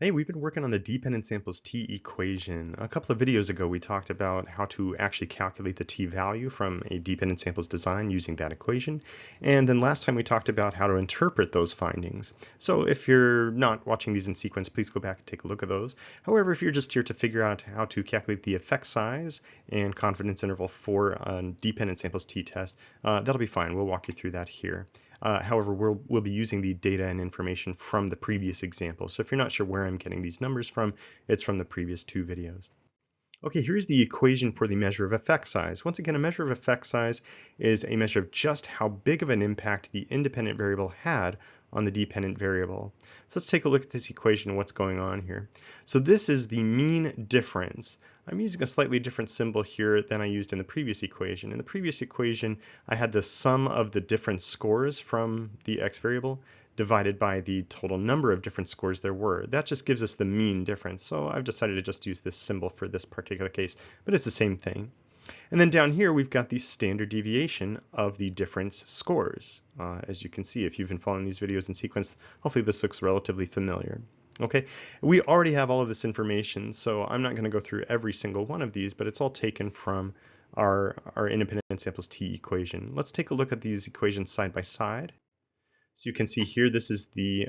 Hey, we've been working on the dependent samples t equation. A couple of videos ago, we talked about how to actually calculate the t-value from a dependent samples design using that equation. And then last time we talked about how to interpret those findings. So if you're not watching these in sequence, please go back and take a look at those. However, if you're just here to figure out how to calculate the effect size and confidence interval for a dependent samples t-test, that'll be fine. We'll walk you through that here. However, we'll be using the data and information from the previous example. So if you're not sure where I'm getting these numbers from, it's from the previous two videos. Okay, here's the equation for the measure of effect size. Once again, a measure of effect size is a measure of just how big of an impact the independent variable had on the dependent variable. So let's take a look at this equation and what's going on here. So this is the mean difference. I'm using a slightly different symbol here than I used in the previous equation. In the previous equation, I had the sum of the different scores from the x variable divided by the total number of different scores there were. That just gives us the mean difference. So I've decided to just use this symbol for this particular case, but it's the same thing. And then down here, we've got the standard deviation of the difference scores. As you can see, if you've been following these videos in sequence, hopefully this looks relatively familiar. Okay, we already have all of this information, so I'm not going to go through every single one of these, but it's all taken from our independent samples t equation. Let's take a look at these equations side by side. So you can see here, this is the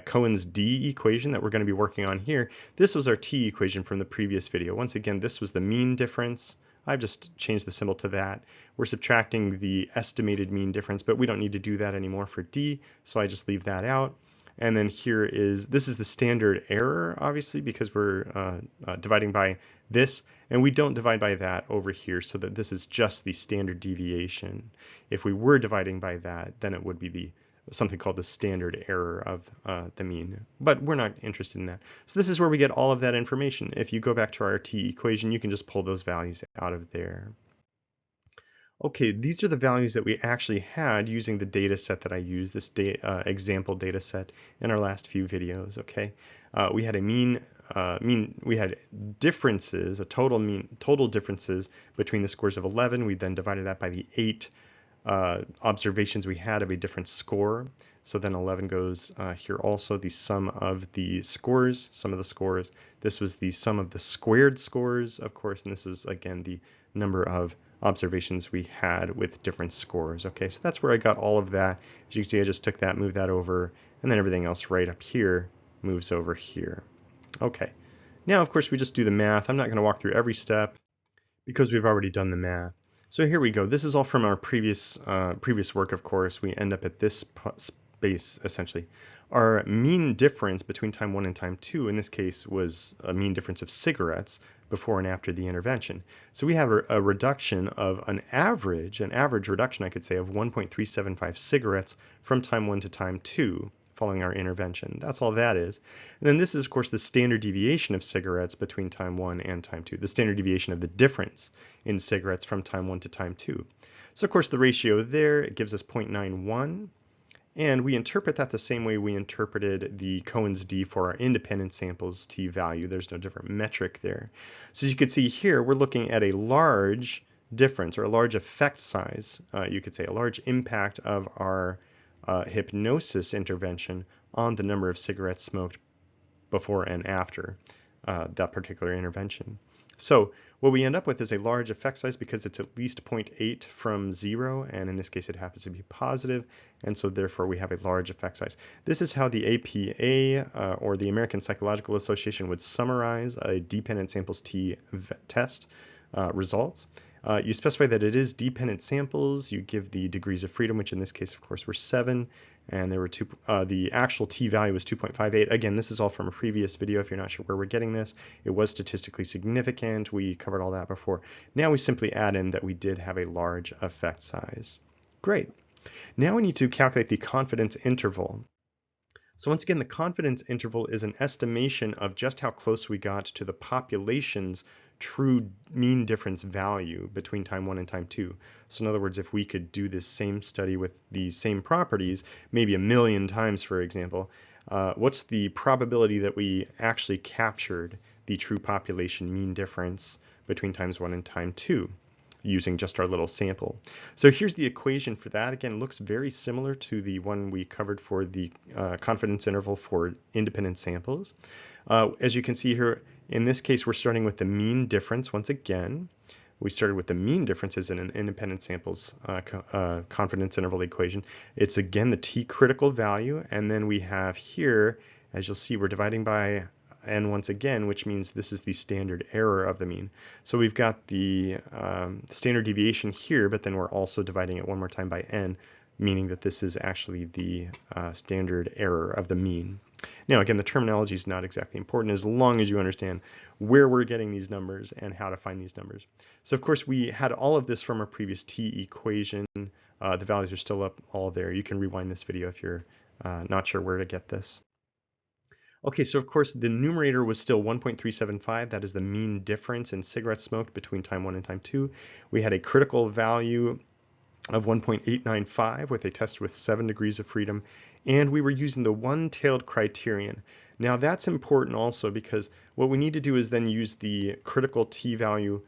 Cohen's d equation that we're going to be working on here. This was our t equation from the previous video. Once again, this was the mean difference. I've just changed the symbol to that. We're subtracting the estimated mean difference, but we don't need to do that anymore for d, so I just leave that out. And then here is, this is the standard error, obviously, because we're dividing by this, and we don't divide by that over here, so that this is just the standard deviation. If we were dividing by that, then it would be the something called the standard error of the mean. But we're not interested in that. So this is where we get all of that information. If you go back to our t equation, you can just pull those values out of there. Okay, these are the values that we actually had using the data set that I used, this example data set in our last few videos. Okay, we had a we had differences, total differences between the scores of 11. We then divided that by the 8 observations we had of a different score. So then 11 goes here also, the sum of the scores, This was the sum of the squared scores, of course, and this is again the number of observations we had with different scores. Okay, so that's where I got all of that. As you can see, I just took that, moved that over, and then everything else right up here moves over here. Okay, now of course we just do the math. I'm not going to walk through every step because we've already done the math. So here we go. This is all from our previous work, of course. We end up at this space, essentially. Our mean difference between time 1 and time 2, in this case, was a mean difference of cigarettes before and after the intervention. So we have a reduction of an average reduction, I could say, of 1.375 cigarettes from time 1 to time 2 following our intervention. That's all that is. And then this is, of course, the standard deviation of cigarettes between time 1 and time 2, the standard deviation of the difference in cigarettes from time 1 to time 2. So, of course, the ratio there, it gives us 0.91. And we interpret that the same way we interpreted the Cohen's d for our independent samples t-value. There's no different metric there. So as you can see here, we're looking at a large difference, or a large effect size, you could say, a large impact of our hypnosis intervention on the number of cigarettes smoked before and after that particular intervention. So what we end up with is a large effect size because it's at least 0.8 from 0, and in this case it happens to be positive, and so therefore we have a large effect size. This is how the APA, or the American Psychological Association, would summarize a dependent samples t test results. You specify that it is dependent samples. You give the degrees of freedom, which in this case, of course, were 7, and there were the actual t-value was 2.58. Again, this is all from a previous video. If you're not sure where we're getting this, it was statistically significant. We covered all that before. Now we simply add in that we did have a large effect size. Great. Now we need to calculate the confidence interval. So once again, the confidence interval is an estimation of just how close we got to the population's true mean difference value between time 1 and time 2. So in other words, if we could do this same study with the same properties, maybe 1,000,000 times, for example, what's the probability that we actually captured the true population mean difference between times 1 and time 2? using just our little sample. So here's the equation for that. Again, looks very similar to the one we covered for the confidence interval for independent samples. As you can see here, in this case, we're starting with the mean difference once again. We started with the mean differences in an independent samples confidence interval equation. It's again the t critical value, and then we have here, as you'll see, we're dividing by n once again, which means this is the standard error of the mean. So we've got the standard deviation here, but then we're also dividing it one more time by n, meaning that this is actually the standard error of the mean. Now, again, the terminology is not exactly important as long as you understand where we're getting these numbers and how to find these numbers. So, of course, we had all of this from our previous t equation. The values are still up all there. You can rewind this video if you're not sure where to get this. Okay, so of course the numerator was still 1.375. That is the mean difference in cigarettes smoked between time 1 and time 2. We had a critical value of 1.895 with a test with 7 degrees of freedom, and we were using the one-tailed criterion. Now that's important also because what we need to do is then use the critical t-value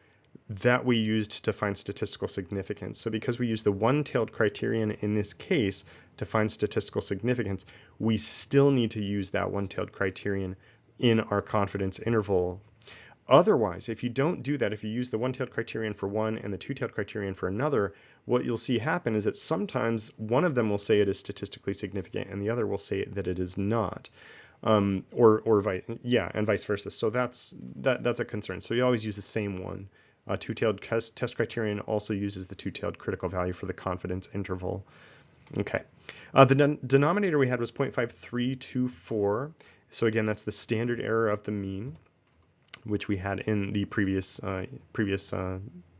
that we used to find statistical significance. So because we use the one-tailed criterion in this case to find statistical significance, we still need to use that one-tailed criterion in our confidence interval. Otherwise, if you don't do that, if you use the one-tailed criterion for one and the two-tailed criterion for another, what you'll see happen is that sometimes one of them will say it is statistically significant and the other will say that it is not, and vice versa. So that's a concern. So you always use the same one. Two-tailed test criterion also uses the two-tailed critical value for the confidence interval. Okay. The denominator we had was 0.5324. So again, that's the standard error of the mean, which we had in the previous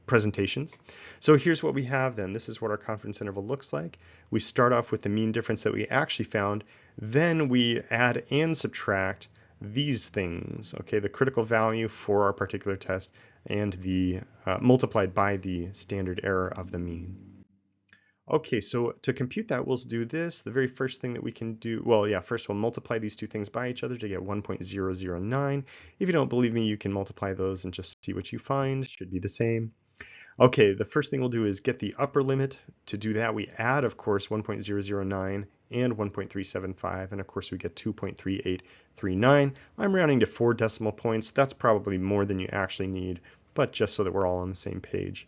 presentations. So here's what we have then. This is what our confidence interval looks like. We start off with the mean difference that we actually found. Then we add and subtract these things, okay, the critical value for our particular test and the multiplied by the standard error of the mean. Okay, so to compute that, we'll do this. The very first thing that we can do, well, yeah, first we'll multiply these two things by each other to get 1.009. If you don't believe me, you can multiply those and just see what you find. Should be the same. Okay, the first thing we'll do is get the upper limit. To do that, we add, of course, 1.009 and 1.375, and of course we get 2.3839. I'm rounding to 4 decimal points. That's probably more than you actually need, but just so that we're all on the same page.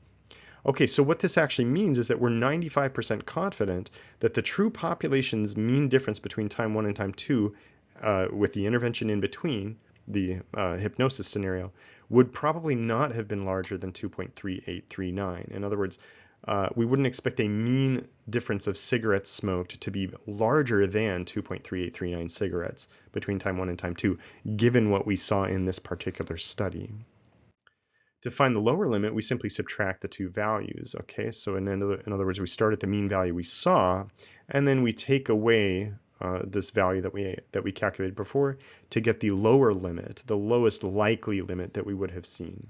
Okay, so what this actually means is that we're 95% confident that the true population's mean difference between time 1 and time 2, with the intervention in between, the hypnosis scenario, would probably not have been larger than 2.3839. In other words, we wouldn't expect a mean difference of cigarettes smoked to be larger than 2.3839 cigarettes between time 1 and time 2, given what we saw in this particular study. To find the lower limit, we simply subtract the two values, okay? So in other words, we start at the mean value we saw, and then we take away this value that we calculated before to get the lower limit, the lowest likely limit that we would have seen.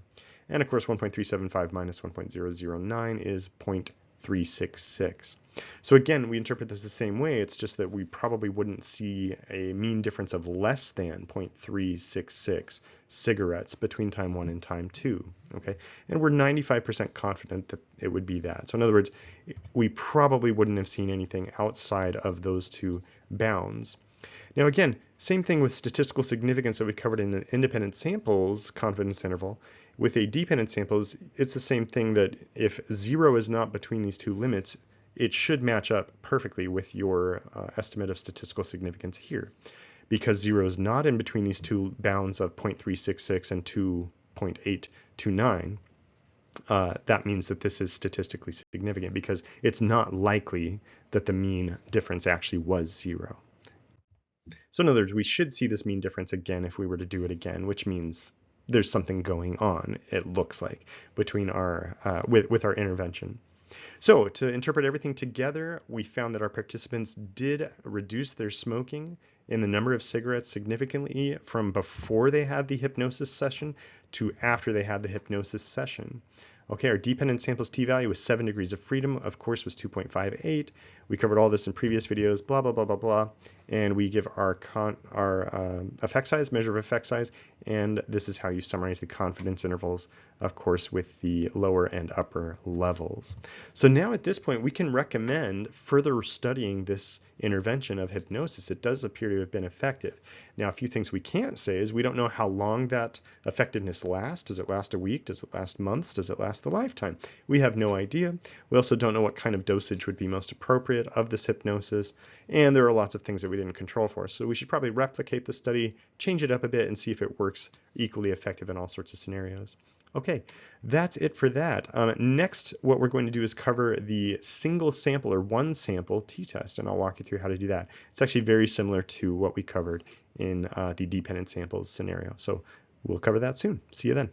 And of course, 1.375 minus 1.009 is 0.366. So again, we interpret this the same way. It's just that we probably wouldn't see a mean difference of less than 0.366 cigarettes between time 1 and time 2. Okay, and we're 95% confident that it would be that. So in other words, we probably wouldn't have seen anything outside of those two bounds. Now again, same thing with statistical significance that we covered in the independent samples confidence interval. With a dependent samples, it's the same thing that if 0 is not between these two limits, it should match up perfectly with your estimate of statistical significance here. Because 0 is not in between these two bounds of 0.366 and 2.829, that means that this is statistically significant because it's not likely that the mean difference actually was 0. So in other words, we should see this mean difference again if we were to do it again, which means there's something going on, it looks like, between our with our intervention. So to interpret everything together, we found that our participants did reduce their smoking in the number of cigarettes significantly from before they had the hypnosis session to after they had the hypnosis session. Okay, our dependent samples t-value was 7 degrees of freedom, of course, was 2.58. We covered all this in previous videos, blah, blah, blah, blah, blah. And we give our effect size, measure of effect size, and this is how you summarize the confidence intervals, of course, with the lower and upper levels. So now at this point, we can recommend further studying this intervention of hypnosis. It does appear to have been effective. Now, a few things we can't say is we don't know how long that effectiveness lasts. Does it last a week? Does it last months? Does it last a lifetime? We have no idea. We also don't know what kind of dosage would be most appropriate of this hypnosis, and there are lots of things that we didn't control for. So we should probably replicate the study, change it up a bit, and see if it works equally effective in all sorts of scenarios. Okay, that's it for that. Next, what we're going to do is cover the single sample or one sample t-test, and I'll walk you through how to do that. It's actually very similar to what we covered in the dependent samples scenario. So we'll cover that soon. See you then.